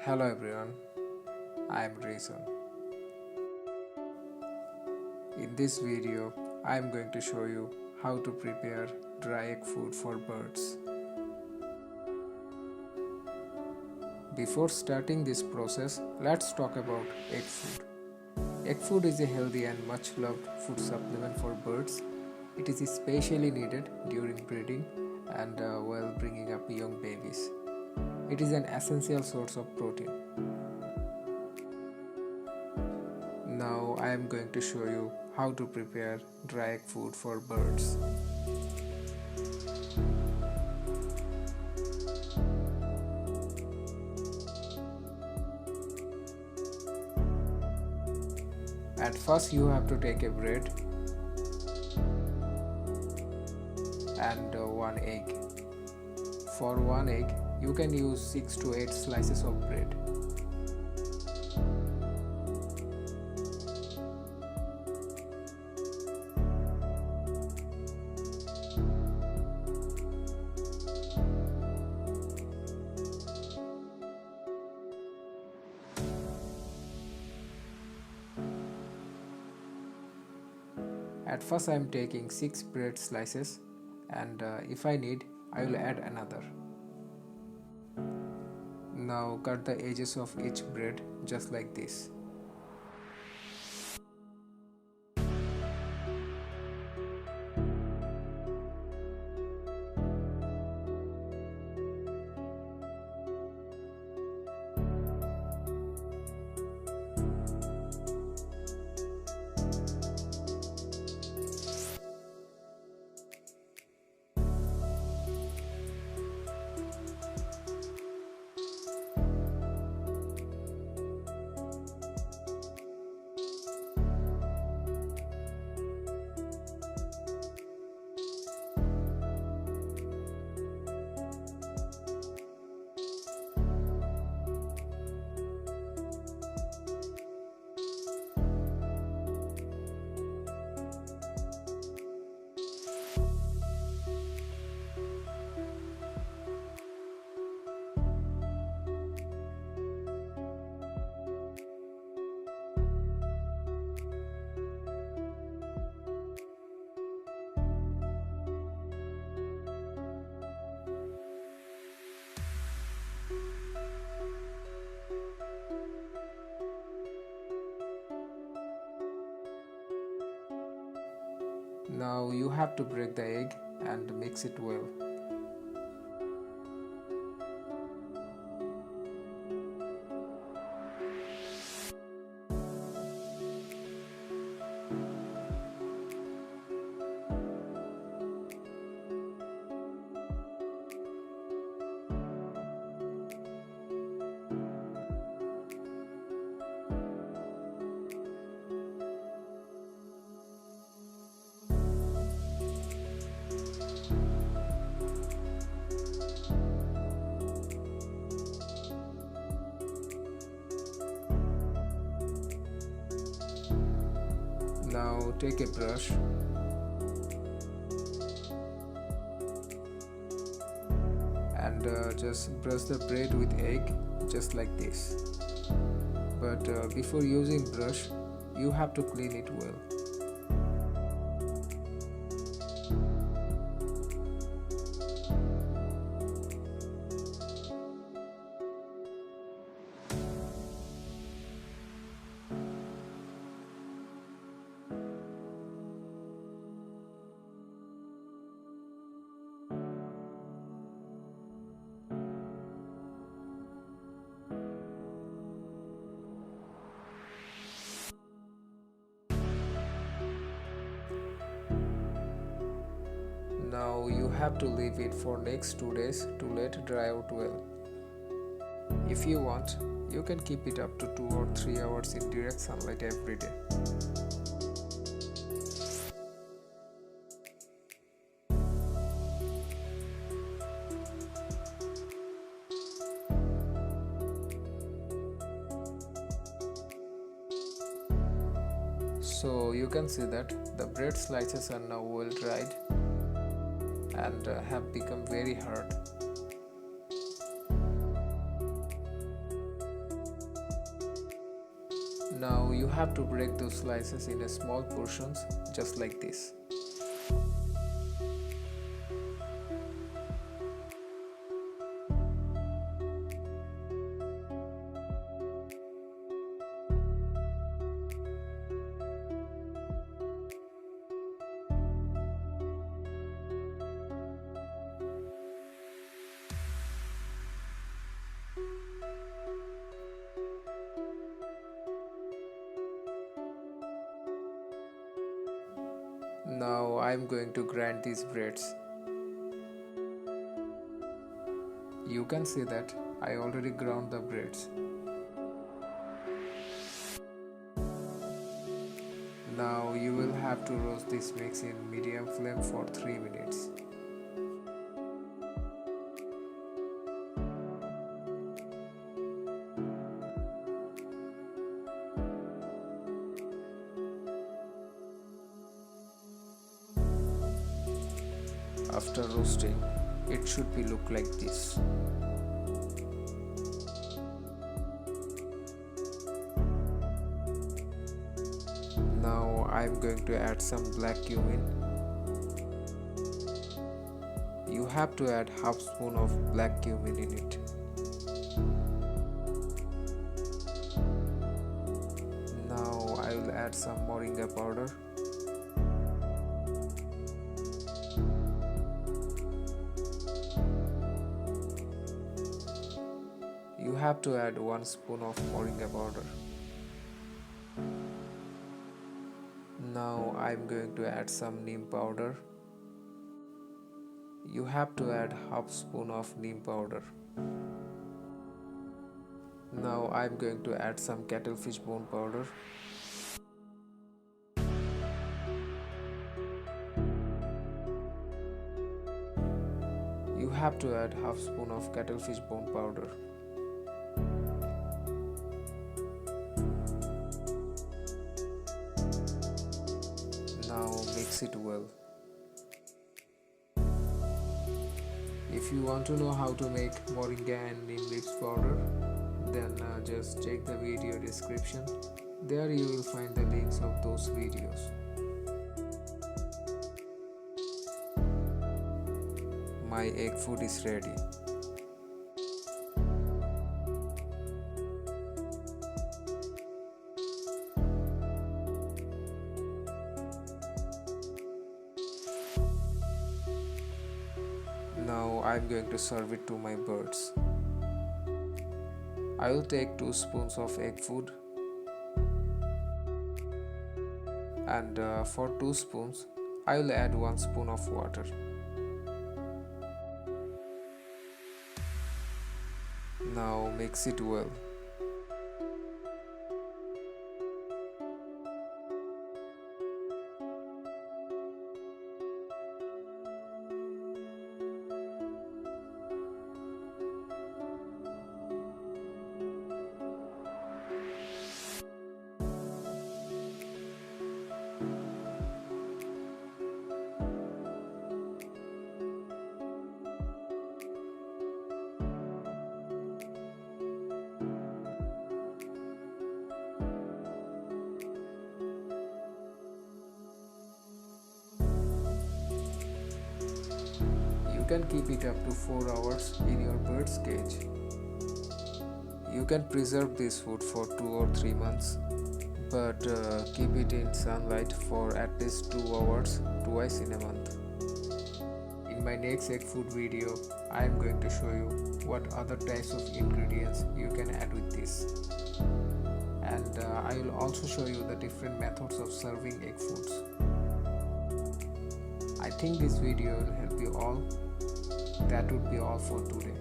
Hello everyone, I am Rejon. In this video, I am going to show you how to prepare dry egg food for birds. Before starting this process, let's talk about egg food. Egg food is a healthy and much loved food supplement for birds. It is especially needed during breeding and while bringing up young babies. It is an essential source of protein. Now I am going to show you how to prepare dry egg food for birds. At first you have to take a bread and one egg. For one egg you can use 6 to 8 slices of bread. At first I am taking 6 bread slices and if I need I will add another. Now cut the edges of each bread just like this. Now you have to break the egg and mix it well. Now take a brush and just brush the bread with egg just like this. But before using brush, you have to clean it well. Now you have to leave it for next 2 days to let dry out well. If you want, you can keep it up to 2 or 3 hours in direct sunlight every day. So you can see that the bread slices are now well dried and have become very hard. Now you have to break those slices in a small portions just like this. Now I am going to grind these breads. You can see that I already ground the breads. Now you will have to roast this mix in medium flame for 3 minutes. After roasting, it should be look like this. Now I am going to add some black cumin. You have to add half spoon of black cumin in it. Now I will add some moringa powder. You have to add 1 spoon of moringa powder. Now I am going to add some neem powder. You have to add half spoon of neem powder. Now I am going to add some cuttlefish bone powder. You have to add half spoon of cuttlefish bone powder. Now mix it well. If you want to know how to make moringa and neem leaves powder, then just check the video description. There you will find the links of those videos. My egg food is ready. Now I am going to serve it to my birds. I will take 2 spoons of egg food, and for 2 spoons I will add 1 spoon of water. Now mix it well. You can keep it up to 4 hours in your bird's cage. You can preserve this food for 2 or 3 months, but keep it in sunlight for at least 2 hours twice in a month. In my next egg food video, I am going to show you what other types of ingredients you can add with this. And I will also show you the different methods of serving egg foods. I think this video will help you all. That would be all for today.